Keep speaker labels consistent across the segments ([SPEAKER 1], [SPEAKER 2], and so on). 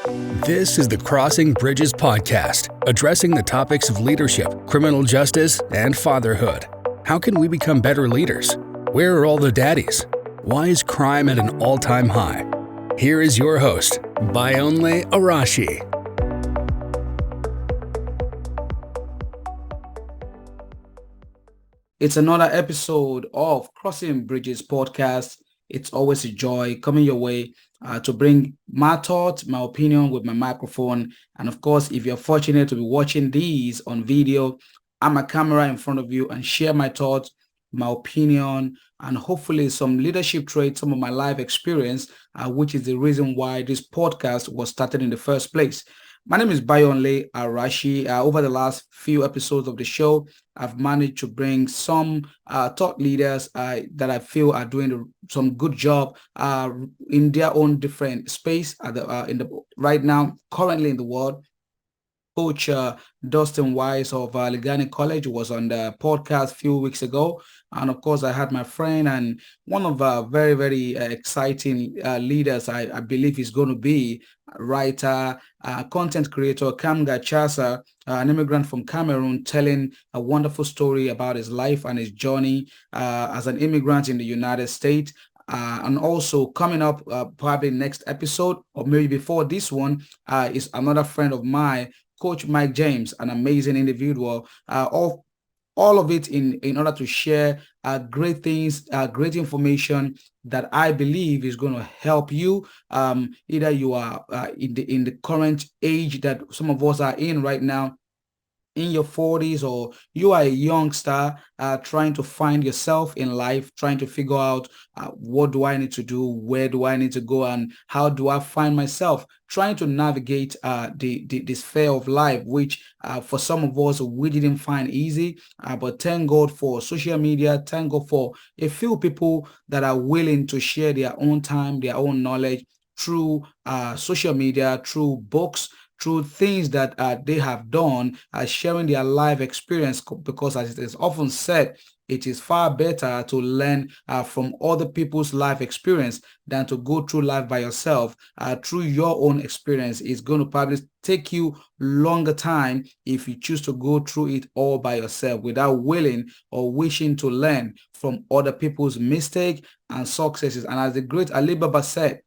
[SPEAKER 1] This is the Crossing Bridges podcast, addressing the topics of leadership, criminal justice, and fatherhood. How can we become better leaders? Where are all the daddies? Why is crime at an all-time high? Here is your host, Bayonle Arashi.
[SPEAKER 2] It's another episode of Crossing Bridges podcast. It's always a joy coming your way to bring my thoughts, my opinion with my microphone. And of course, if you're fortunate to be watching these on video, I'm a camera in front of you and share my thoughts, my opinion, and hopefully some leadership traits, some of my life experience, which is the reason why this podcast was started in the first place. My name is Bayonle Arashi. Over the last few episodes of the show, I've managed to bring some thought leaders that I feel are doing some good job in their own different space right now, currently in the world. Coach Dustin Wise of Legani College was on the podcast a few weeks ago. And of course, I had my friend and one of very, very exciting leaders, I believe is going to be writer, content creator, Kamga Chasa, an immigrant from Cameroon, telling a wonderful story about his life and his journey as an immigrant in the United States. And also coming up probably next episode or maybe before this one is another friend of mine, Coach Mike James, an amazing individual. All of it in order to share great things, great information that I believe is going to help you. Either you are in the current age that some of us are in right now, in your 40s, or you are a youngster trying to find yourself in life, trying to figure out what do I need to do, where do I need to go, and how do I find myself, trying to navigate the sphere of life, which for some of us we didn't find easy, but thank God for social media, thank God for a few people that are willing to share their own time, their own knowledge through social media, through books, through things that they have done, sharing their life experience, because as it is often said, it is far better to learn from other people's life experience than to go through life by yourself. Through your own experience, it's going to probably take you longer time if you choose to go through it all by yourself without willing or wishing to learn from other people's mistakes and successes. And as the great Ali Baba said,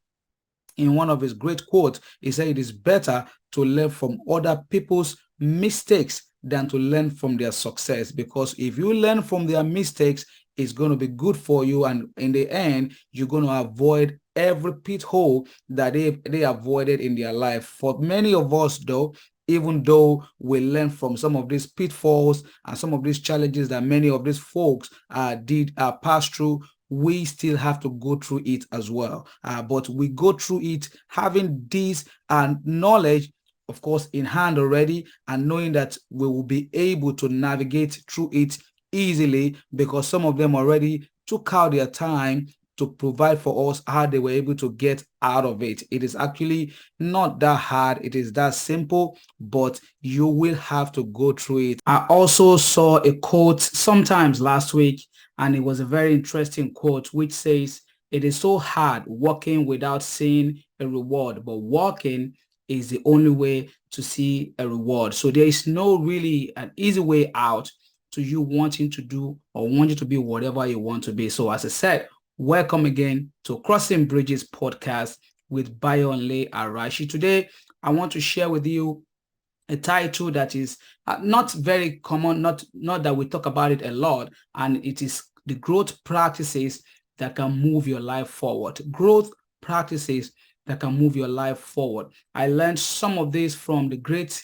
[SPEAKER 2] in one of his great quotes, he said it is better to learn from other people's mistakes than to learn from their success. Because if you learn from their mistakes, it's going to be good for you. And in the end, you're going to avoid every pit hole that they avoided in their life. For many of us, though, even though we learn from some of these pitfalls and some of these challenges that many of these folks did pass through, we still have to go through it as well. But we go through it having this knowledge, of course, in hand already, and knowing that we will be able to navigate through it easily, because some of them already took out their time to provide for us how they were able to get out of it. It is actually not that hard. It is that simple, but you will have to go through it. I also saw a quote sometimes last week, and it was a very interesting quote, which says, "It is so hard working without seeing a reward, but working is the only way to see a reward." So there is no really an easy way out to you wanting to do or wanting to be whatever you want to be. So as I said, welcome again to Crossing Bridges podcast with Bayonle Arashi. Today, I want to share with you a title that is not very common, not that we talk about it a lot, and it is the growth practices that can move your life forward. Growth practices that can move your life forward. I learned some of this from the great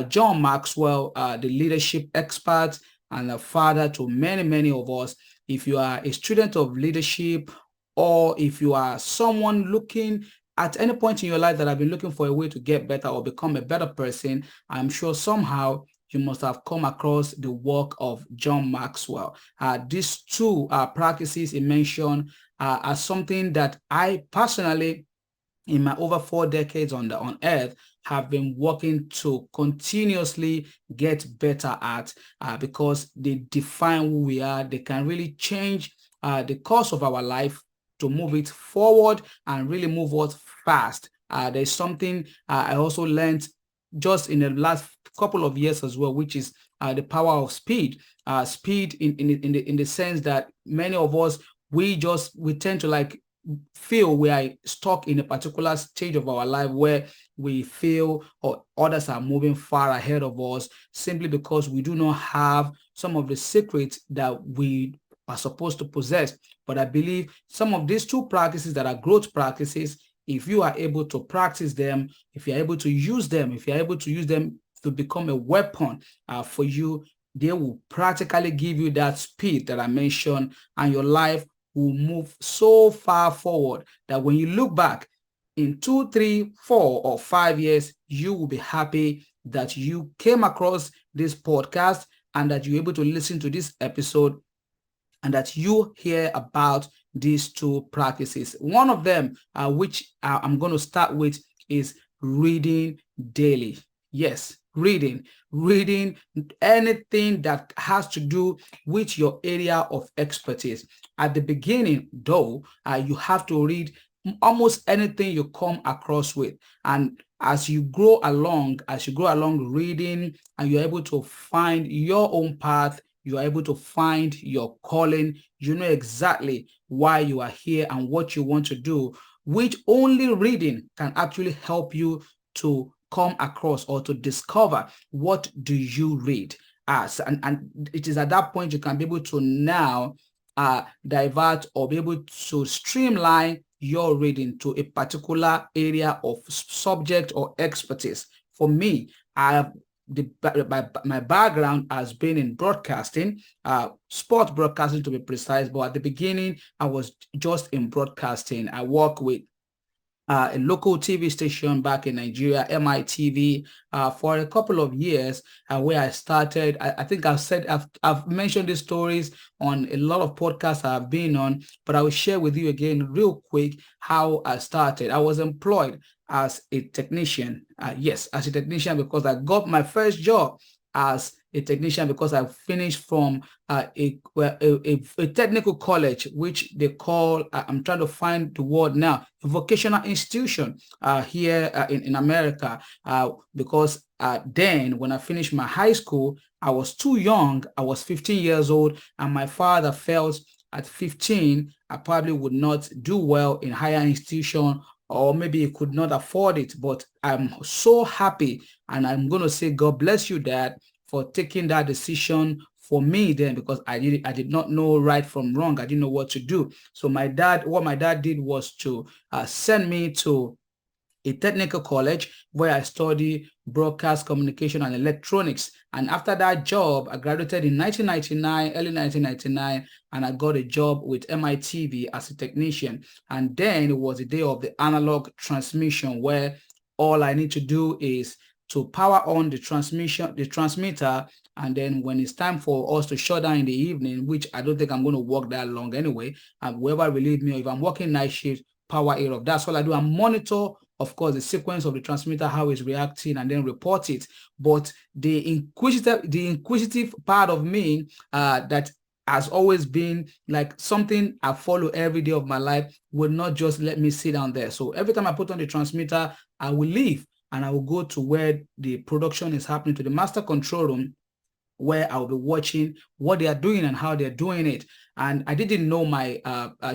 [SPEAKER 2] John Maxwell, the leadership expert and a father to many, many of us. If you are a student of leadership, or if you are someone looking at any point in your life that have been looking for a way to get better or become a better person, I'm sure somehow you must have come across the work of John Maxwell. These two practices he mentioned are something that I personally, in my over 4 decades on earth, have been working to continuously get better at, because they define who we are. They can really change the course of our life to move it forward and really move us fast There's something I also learned just in the last couple of years as well, which is the power of speed. Speed in the sense that many of us, we tend to like feel we are stuck in a particular stage of our life where we feel or others are moving far ahead of us, simply because we do not have some of the secrets that we are supposed to possess. But I believe some of these two practices that are growth practices, if you are able to practice them, if you're able to use them, to become a weapon for you, they will practically give you that speed that I mentioned, and your life will move so far forward that when you look back in 2, 3, 4, or 5 years, you will be happy that you came across this podcast and that you're able to listen to this episode and that you hear about these two practices. One of them, which I'm going to start with, is reading daily. Yes, reading anything that has to do with your area of expertise. At the beginning, though, you have to read almost anything you come across with. And as you grow along reading, and you're able to find your own path, you are able to find your calling, you know exactly why you are here and what you want to do, which only reading can actually help you to come across or to discover. What do you read? And it is at that point you can be able to now divert or be able to streamline your reading to a particular area of subject or expertise. For me, my background has been in broadcasting, sport broadcasting to be precise, but at the beginning, I was just in broadcasting. I work with a local TV station back in Nigeria, MITV, for a couple of years, where I started. I think I've mentioned these stories on a lot of podcasts I've been on, but I will share with you again real quick how I started. I was employed as a technician. Yes, as a technician, because I got my first job as a technician because I finished from a technical college, which they call, I'm trying to find the word now, a vocational institution here in America, because then when I finished my high school, I was too young. I was 15 years old, and my father felt at 15, I probably would not do well in higher institution, or maybe he could not afford it. But I'm so happy, and I'm going to say, God bless you, Dad, for taking that decision for me then, because I did not know right from wrong. I didn't know what to do. So what my dad did was to send me to a technical college where I studied broadcast communication and electronics. And after that job, I graduated in 1999, early 1999, and I got a job with MITV as a technician. And then it was the day of the analog transmission, where all I need to do is to power on the transmitter, and then when it's time for us to shut down in the evening, which I don't think I'm going to work that long anyway, and whoever relieve me, or if I'm working night shift, power it off. That's all I do. I monitor, of course, the sequence of the transmitter, how it's reacting, and then report it. But the inquisitive part of me that has always been like something I follow every day of my life will not just let me sit down there. So every time I put on the transmitter, I will leave and I will go to where the production is happening, to the master control room, where I'll be watching what they are doing and how they're doing it. And I didn't know my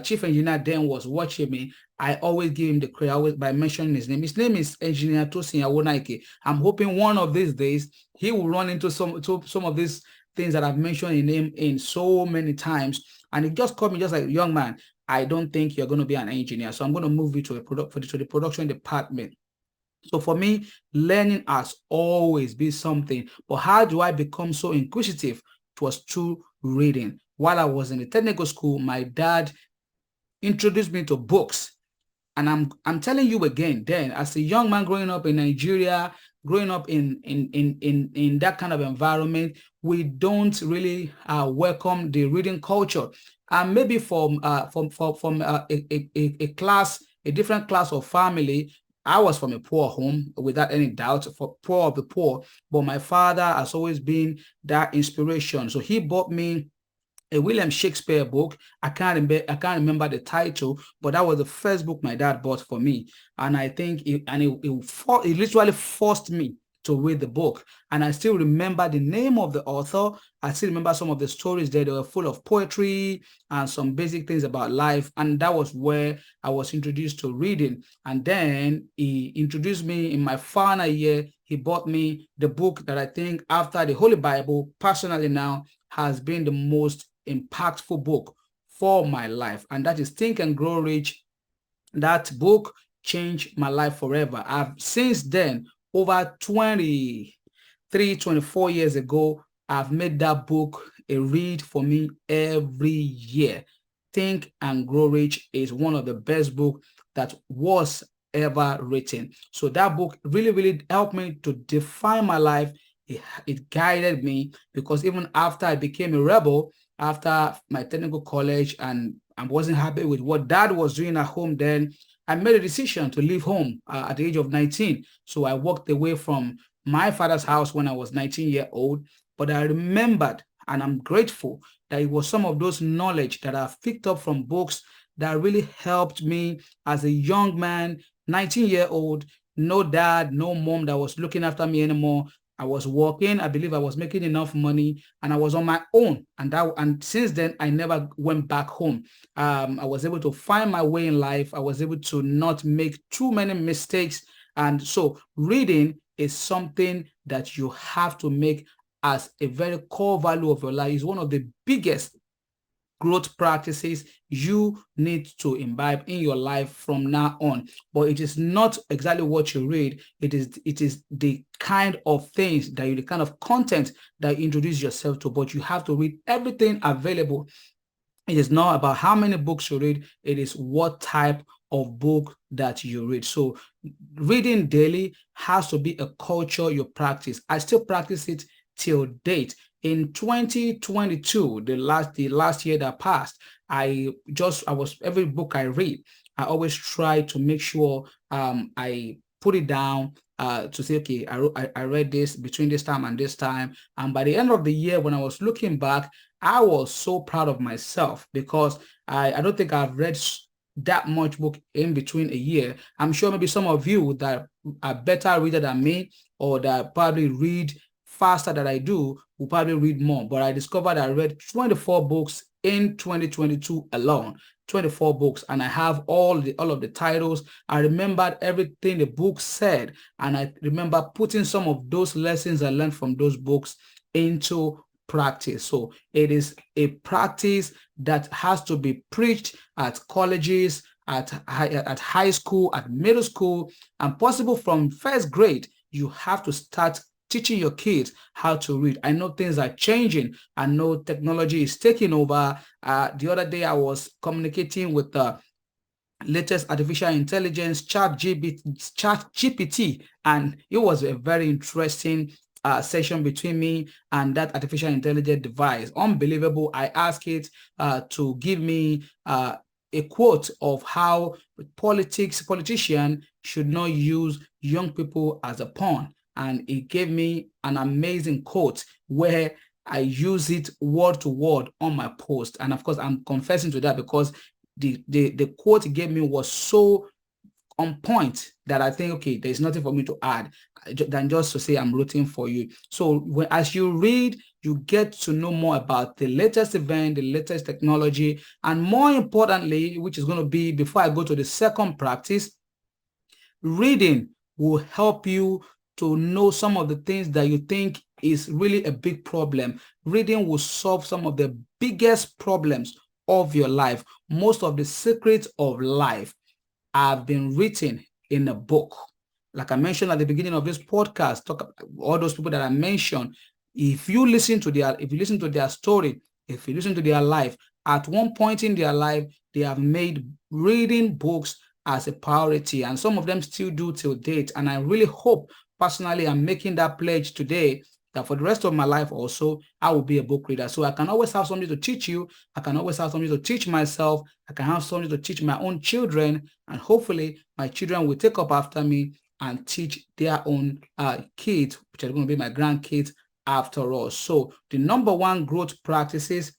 [SPEAKER 2] chief engineer then was watching me. I always give him the credit by mentioning his name. His name is Engineer Tosin Awonaike. I'm hoping one of these days he will run into some of these things that I've mentioned in him in so many times. And he just called me just like, young man, I don't think you're going to be an engineer, so I'm going to move you to the production department. So for me, learning has always been something. But how do I become so inquisitive? It was through reading. While I was in the technical school, my dad introduced me to books. And I'm telling you again, then, as a young man growing up in Nigeria, growing up in that kind of environment, we don't really welcome the reading culture. And maybe from a different class of family. I was from a poor home, without any doubt, for poor of the poor, but my father has always been that inspiration. So he bought me a William Shakespeare book. I can't remember the title, but that was the first book my dad bought for me. And I think it literally forced me to read the book. And I still remember the name of the author. I still remember some of the stories there. They were full of poetry and some basic things about life. And that was where I was introduced to reading. And then he introduced me in my final year. He bought me the book that I think, after the Holy Bible, personally now, has been the most impactful book for my life, and that is Think and Grow Rich. That book changed my life forever. I've since then, over 24 years ago, I've made that book a read for me every year. Think and Grow Rich is one of the best books that was ever written. So that book really, really helped me to define my life. It guided me, because even after I became a rebel, after my technical college, and I wasn't happy with what dad was doing at home, then I made a decision to leave home at the age of 19. So I walked away from my father's house when I was 19 years old. But I remembered, and I'm grateful, that it was some of those knowledge that I've picked up from books that really helped me as a young man, 19-year-old, no dad, no mom that was looking after me anymore. I was working. I believe I was making enough money, and I was on my own. And since then, I never went back home. I was able to find my way in life. I was able to not make too many mistakes. And so reading is something that you have to make as a very core value of your life. It's one of the biggest growth practices you need to imbibe in your life from now on. But it is not exactly what you read. It is the kind of things that the kind of content that you introduce yourself to. But you have to read everything available. It is not about how many books you read. It is what type of book that you read. So reading daily has to be a culture you practice. I still practice it till date. In 2022, the last year that passed, every book I read, I always try to make sure I put it down to say, okay, I read this between this time and this time. And by the end of the year, when I was looking back, I was so proud of myself, because I don't think I've read that much book in between a year. I'm sure maybe some of you that are better reader than me, or that probably read faster than I do, will probably read more. But I discovered I read 24 books in 2022 alone. 24 books, and I have all of the titles. I remembered everything the book said, and I remember putting some of those lessons I learned from those books into practice. So it is a practice that has to be preached at colleges, at high school, at middle school, and possible from first grade. You have to start teaching your kids how to read. I know things are changing. I know technology is taking over. The other day, I was communicating with the latest artificial intelligence, ChatGPT, and it was a very interesting session between me and that artificial intelligence device. Unbelievable. I asked it to give me a quote of how politicians should not use young people as a pawn. And it gave me an amazing quote where I use it word to word on my post. And of course, I'm confessing to that, because the quote it gave me was so on point that I think, okay, there's nothing for me to add than just to say I'm rooting for you. So as you read, you get to know more about the latest event, the latest technology, and more importantly, which is going to be, before I go to the second practice, reading will help you to know some of the things that you think is really a big problem. Reading will solve some of the biggest problems of your life. Most of the secrets of life have been written in a book. Like I mentioned at the beginning of this podcast, all those people that I mentioned, if you listen to their story, if you listen to their life, at one point in their life, they have made reading books as a priority, and some of them still do till date. And I really hope, personally, I'm making that pledge today, that for the rest of my life also, I will be a book reader. So I can always have something to teach you. I can always have something to teach myself. I can have something to teach my own children. And hopefully my children will take up after me and teach their own kids, which are going to be my grandkids after all. So the number one growth practices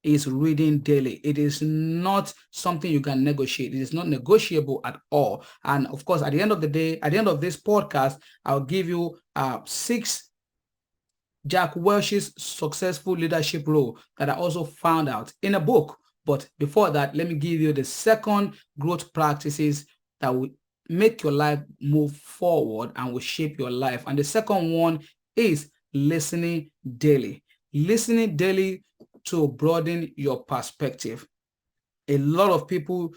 [SPEAKER 2] is reading daily. It is not something you can negotiate. It is not negotiable at all. And of course, at the end of the day, at the end of this podcast, I'll give you 6 Jack Welch's successful leadership role that I also found out in a book. But before that, let me give you the second growth practices that will make your life move forward and will shape your life. And the second one is listening daily. Listening daily to broaden your perspective. A lot of people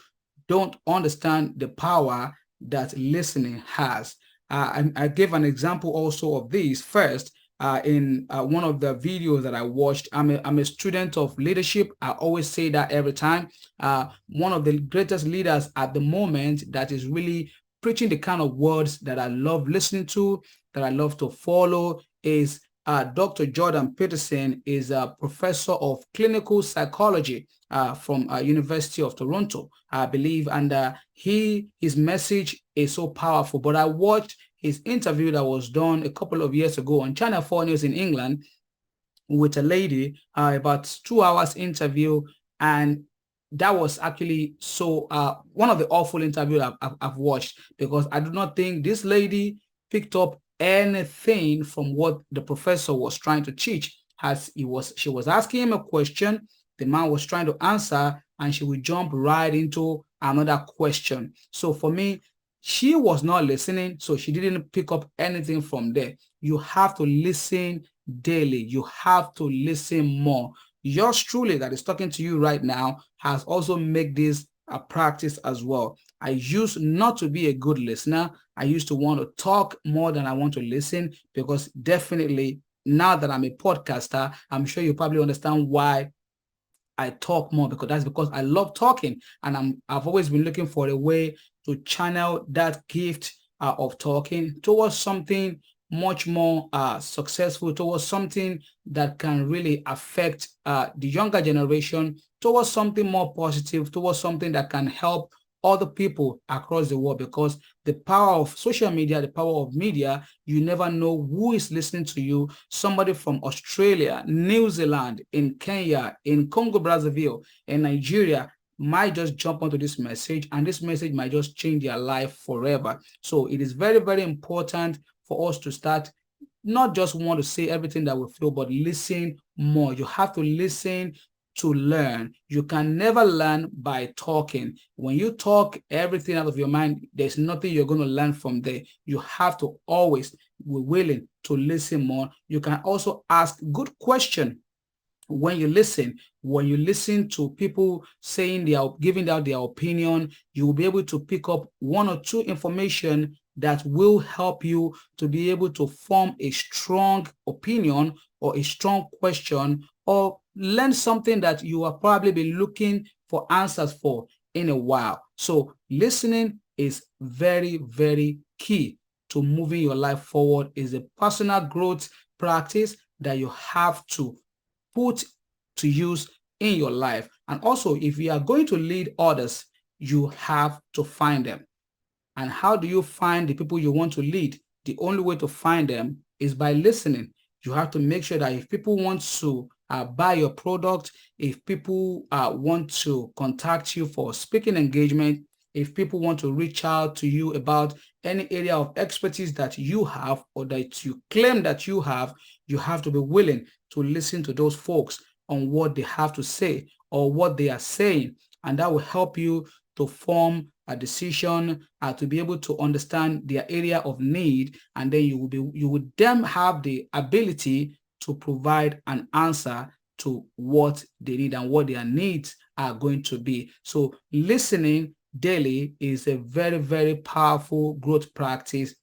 [SPEAKER 2] don't understand the power that listening has. I gave an example also of this first in one of the videos that I watched. I'm a student of leadership. I always say that every time. One of the greatest leaders at the moment that is really preaching the kind of words that I love listening to, that I love to follow is Dr. Jordan Peterson, is a professor of clinical psychology from University of Toronto, I believe, and his message is so powerful. But I watched his interview that was done a couple of years ago on Channel 4 News in England with a lady, about 2 hours interview, and that was actually so one of the awful interviews I've watched, because I do not think this lady picked up anything from what the professor was trying to teach. She was asking him a question, the man was trying to answer, and she would jump right into another question. So for me, she was not listening, so she didn't pick up anything from there. You have to listen daily. You have to listen more. Yours truly that is talking to you right now has also made this a practice as well. I used not to be a good listener. I used to want to talk more than I want to listen, because definitely now that I'm a podcaster, I'm sure you probably understand why I talk more, because that's because I love talking, and I've always been looking for a way to channel that gift of talking towards something much more successful, towards something that can really affect the younger generation, towards something more positive, towards something that can help other people across the world. Because the power of social media, the power of media, you never know who is listening to you. Somebody from Australia, New Zealand, in Kenya, in Congo Brazzaville, in Nigeria might just jump onto this message, and this message might just change their life forever. So it is very, very important for us to start not just want to say everything that we feel, but listen more. You have to listen to learn. You can never learn by talking. When you talk everything out of your mind, there's nothing you're going to learn from there. You have to always be willing to listen more. You can also ask good questions when you listen to people saying they are giving out their opinion. You will be able to pick up 1 or 2 information that will help you to be able to form a strong opinion or a strong question, or learn something that you are probably been looking for answers for in a while. So listening is very, very key to moving your life forward. Is a personal growth practice that you have to put to use in your life. And also, if you are going to lead others, you have to find them. And how do you find the people you want to lead? The only way to find them is by listening. You have to make sure that if people want to buy your product, if people want to contact you for speaking engagement, if people want to reach out to you about any area of expertise that you have or that you claim that you have to be willing to listen to those folks on what they have to say or what they are saying. And that will help you to form a decision, to be able to understand their area of need, and then you would then have the ability to provide an answer to what they need and what their needs are going to be. So listening daily is a very, very powerful growth practice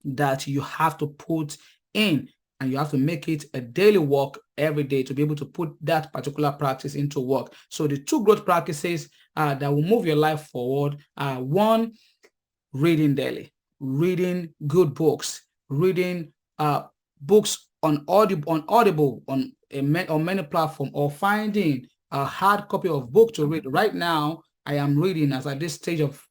[SPEAKER 2] that you have to put in, and you have to make it a daily work every day to be able to put that particular practice into work. So the 2 growth practices that will move your life forward are: 1, reading daily, reading good books, reading books on Audible, on many platforms, or finding a hard copy of book to read. Right now, I am reading, as at this stage of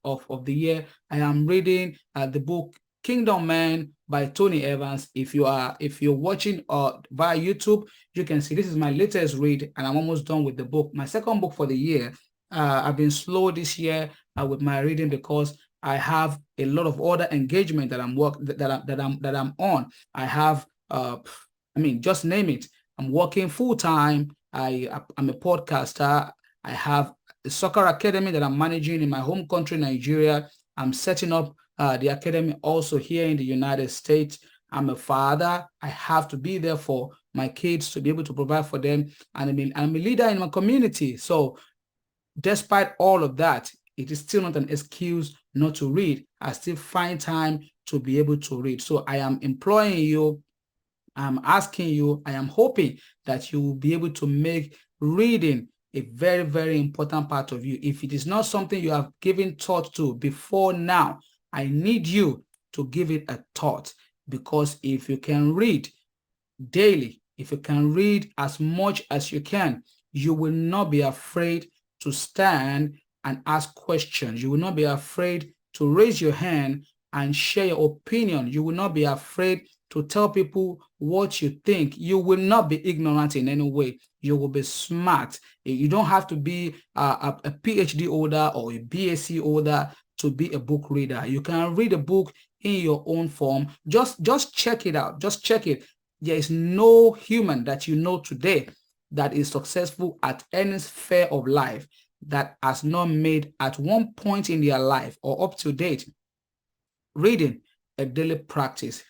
[SPEAKER 2] the year, I am reading the book Kingdom Man by Tony Evans. If you're watching via YouTube, you can see this is my latest read, and I'm almost done with the book. My second book for the year. I've been slow this year with my reading because I have a lot of other engagement that I'm on. I have just name it. I'm working full time. I'm a podcaster. I have a soccer academy that I'm managing in my home country, Nigeria. I'm setting up the academy also here in the United States. I'm a father. I have to be there for my kids to be able to provide for them. And I'm a leader in my community. So despite all of that, it is still not an excuse not to read. I still find time to be able to read. So I am imploring you, I'm asking you, I am hoping that you will be able to make reading a very, very important part of you. If it is not something you have given thought to before now, I need you to give it a thought, because if you can read daily, if you can read as much as you can, you will not be afraid to stand and ask questions. You will not be afraid to raise your hand and share your opinion. You will not be afraid to tell people what you think. You will not be ignorant in any way. You will be smart. You don't have to be a PhD holder or a BSc holder to be a book reader. You can read a book in your own form. Just check it out. Just check it. There is no human that you know today that is successful at any sphere of life that has not made at one point in their life or up to date reading a daily practice.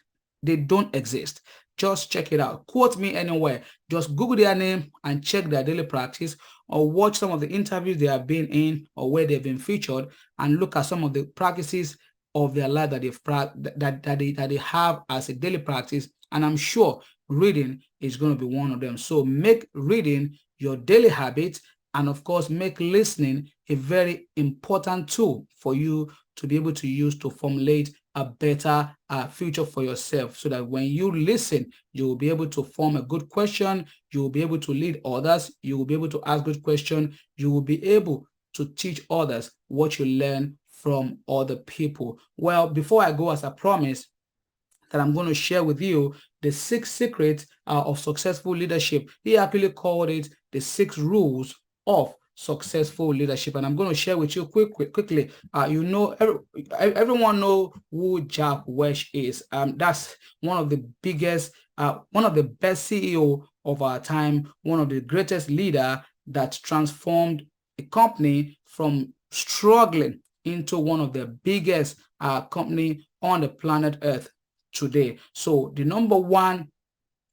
[SPEAKER 2] They don't exist. Just check it out. Quote me anywhere. Just Google their name and check their daily practice, or watch some of the interviews they have been in or where they've been featured, and look at some of the practices of their life that they have as a daily practice. And I'm sure reading is going to be one of them. So make reading your daily habit, and of course, make listening a very important tool for you to be able to use to formulate a better future for yourself, so that when you listen, you will be able to form a good question, you will be able to lead others, you will be able to ask good questions, you will be able to teach others what you learn from other people. Well, before I go, as I promised, that I'm going to share with you the 6 secrets of successful leadership. He actually called it the 6 rules of successful leadership, and I'm going to share with you quickly. Everyone know who Jack Welch is. That's one of the biggest, one of the best CEO of our time, one of the greatest leader that transformed a company from struggling into one of the biggest company on the planet Earth today. So the number one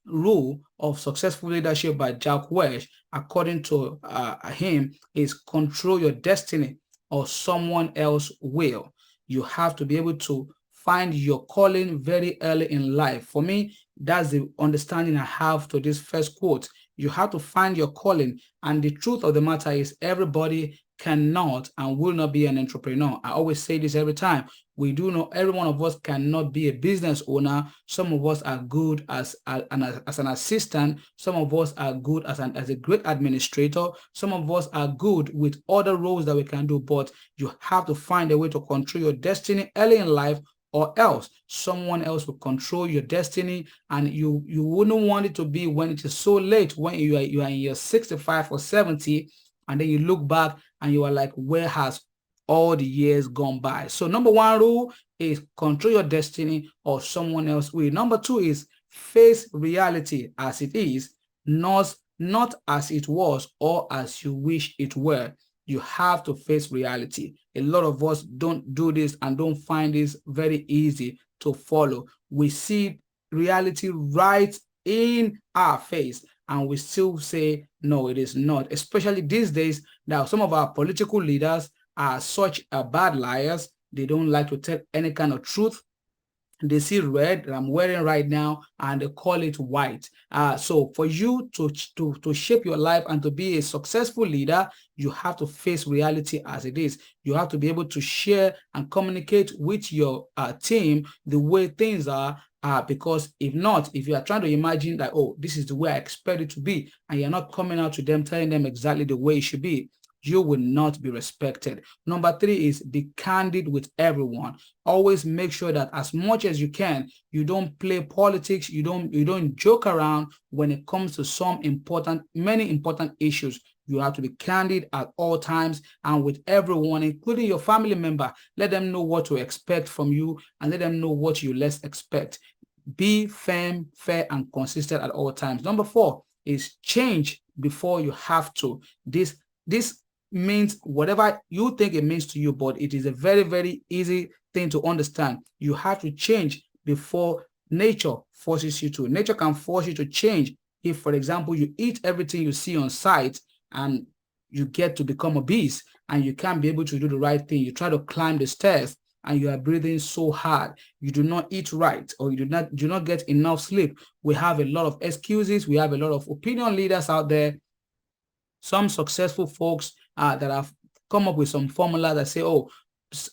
[SPEAKER 2] rule of successful leadership by Jack Welch, according to him, is control your destiny or someone else will. You have to be able to find your calling very early in life. For me, that's the understanding I have to this first quote. You have to find your calling, and the truth of the matter is everybody cannot and will not be an entrepreneur. I always say this every time. We do know every one of us cannot be a business owner. Some of us are good as an assistant. Some of us are good as a great administrator. Some of us are good with other roles that we can do. But you have to find a way to control your destiny early in life, or else someone else will control your destiny, and you wouldn't want it to be when it is so late, when you are in your 65 or 70, and then you look back and you are like, where has all the years gone by? So number one rule is control your destiny or someone else will. Number 2 is face reality as it is, not as it was or as you wish it were. You have to face reality. A lot of us don't do this and don't find this very easy to follow. We see reality right in our face, and we still say, no, it is not. Especially these days, now some of our political leaders are such bad liars. They don't like to tell any kind of truth. They see red that I'm wearing right now, and they call it white. So for you to shape your life and to be a successful leader, you have to face reality as it is. You have to be able to share and communicate with your team the way things are. Because if not, if you are trying to imagine that, oh, this is the way I expect it to be, and you're not coming out to them telling them exactly the way it should be, you will not be respected. Number 3 is be candid with everyone. Always make sure that as much as you can, you don't play politics, you don't joke around when it comes to many important issues. You have to be candid at all times and with everyone, including your family member. Let them know what to expect from you and let them know what you less expect. Be firm, fair, and consistent at all times. Number 4 is change before you have to. This means whatever you think it means to you, but it is a very, very easy thing to understand. You have to change before nature forces you to. Nature can force you to change. If, for example, you eat everything you see on sight and you get to become obese and you can't be able to do the right thing, you try to climb the stairs and you are breathing so hard, you do not eat right, or you do not get enough sleep. We have a lot of excuses. We have a lot of opinion leaders out there, some successful folks that have come up with some formula that say, oh,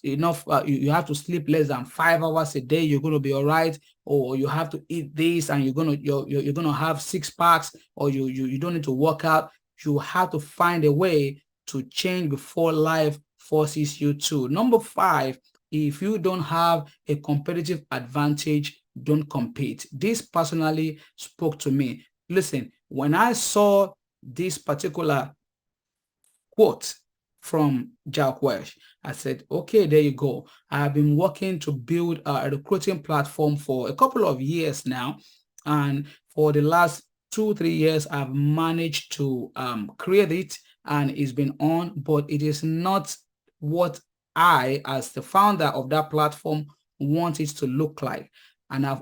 [SPEAKER 2] enough, you have to sleep less than 5 hours a day, you're going to be all right, or you have to eat this and you're going to have 6 packs, or you don't need to work out. You have to find a way to change before life forces you to. Number 5, if you don't have a competitive advantage, don't compete. This personally spoke to me. Listen, when I saw this particular quote from Welch, I said, okay, there you go. I've been working to build a recruiting platform for a couple of years now. And for the last 2-3 years, I've managed to create it and it's been on, but it is not what I, as the founder of that platform, want it to look like. And it's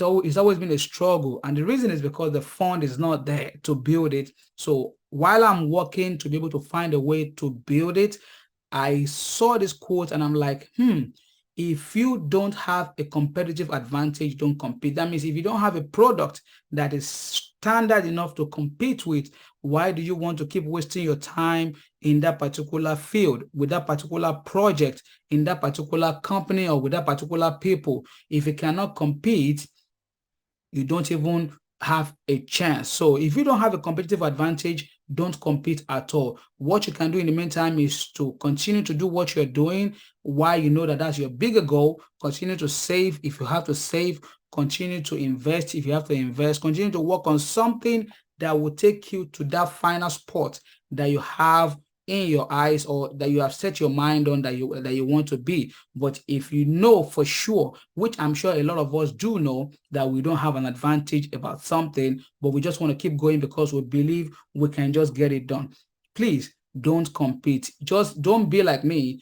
[SPEAKER 2] always been a struggle. And the reason is because the fund is not there to build it. So while I'm working to be able to find a way to build it, I saw this quote and I'm like, if you don't have a competitive advantage, don't compete. That means if you don't have a product that is standard enough to compete with, why do you want to keep wasting your time in that particular field, with that particular project, in that particular company, or with that particular people? If you cannot compete, you don't even have a chance. So if you don't have a competitive advantage, don't compete at all. What you can do in the meantime is to continue to do what you're doing while you know that that's your bigger goal. Continue to save if you have to save. Continue to invest if you have to invest. Continue to work on something that will take you to that final spot that you have in your eyes, or that you have set your mind on, that you want to be. But if you know for sure, which I'm sure a lot of us do know, that we don't have an advantage about something, but we just want to keep going because we believe we can just get it done, please don't compete. Just don't be like me.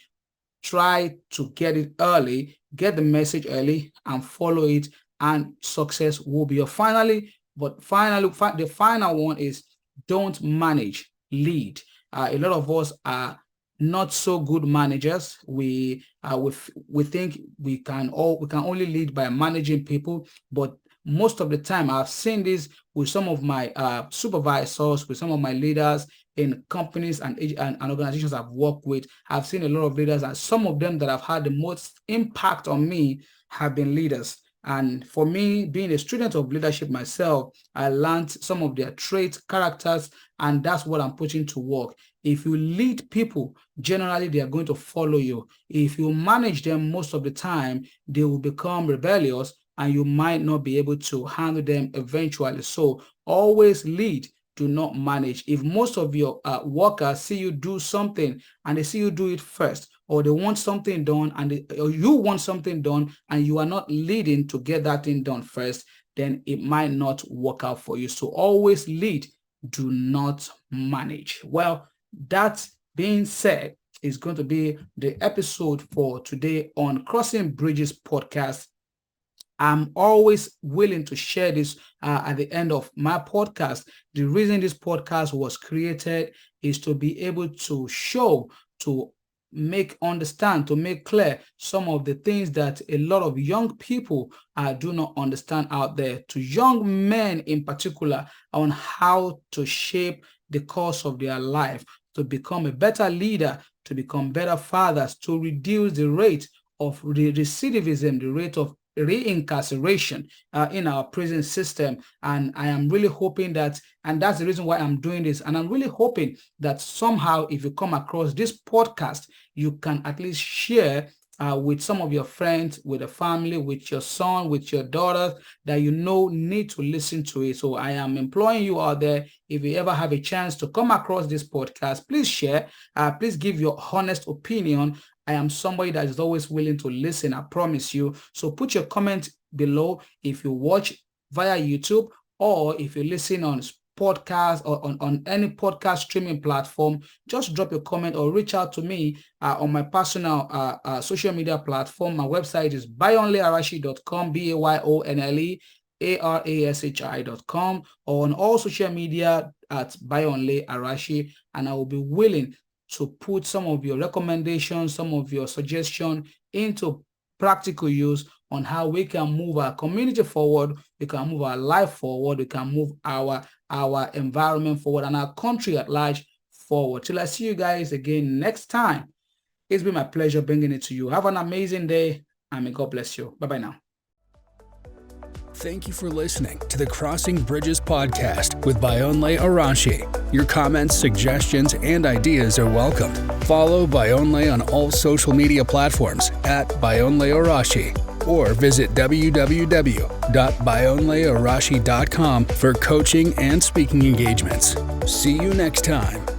[SPEAKER 2] Try to get it early, get the message early, and follow it, and success will be your finally. But finally, the final one is don't manage, lead. A lot of us are not so good managers. We think we can only lead by managing people, but most of the time I've seen this with some of my supervisors, with some of my leaders in companies and organizations I've worked with. I've seen a lot of leaders, and some of them that have had the most impact on me have been leaders. And for me, being a student of leadership myself, I learned some of their traits, characters, and that's what I'm putting to work. If you lead people, generally they are going to follow you. If you manage them, most of the time, they will become rebellious and you might not be able to handle them eventually. So always lead, do not manage. If most of your workers see you do something and they see you do it first, or they want something done or you want something done and you are not leading to get that thing done first, then it might not work out for you. So always lead, do not manage. Well, that being said, is going to be the episode for today on Crossing Bridges podcast. I'm always willing to share this at the end of my podcast. The reason this podcast was created is to be able to show, to make understand, to make clear some of the things that a lot of young people do not understand out there, to young men in particular, on how to shape the course of their life, to become a better leader, to become better fathers, to reduce the rate of recidivism, the rate of reincarceration in our prison system. And I am really hoping that, and that's the reason why I'm doing this. And I'm really hoping that somehow, if you come across this podcast, you can at least share with some of your friends, with the family, with your son, with your daughter that you know need to listen to it. So I am imploring you out there, if you ever have a chance to come across this podcast, please share, please give your honest opinion. I am somebody that is always willing to listen, I promise you. So put your comment below if you watch via YouTube, or if you listen on podcast or on any podcast streaming platform. Just drop your comment or reach out to me on my personal social media platform. My website is bayonlearashi.com, BAYONLE or on all social media at Bayonle Arashi, and I will be willing to put some of your recommendations, some of your suggestions into practical use on how we can move our community forward, we can move our life forward, we can move our environment forward, and our country at large forward. Till I see you guys again next time, it's been my pleasure bringing it to you. Have an amazing day, and may God bless you. Bye-bye now.
[SPEAKER 1] Thank you for listening to the Crossing Bridges podcast with Bayonle Arashi. Your comments, suggestions, and ideas are welcomed. Follow Bayonle on all social media platforms at Bayonle Arashi, or visit www.bayonlearashi.com for coaching and speaking engagements. See you next time.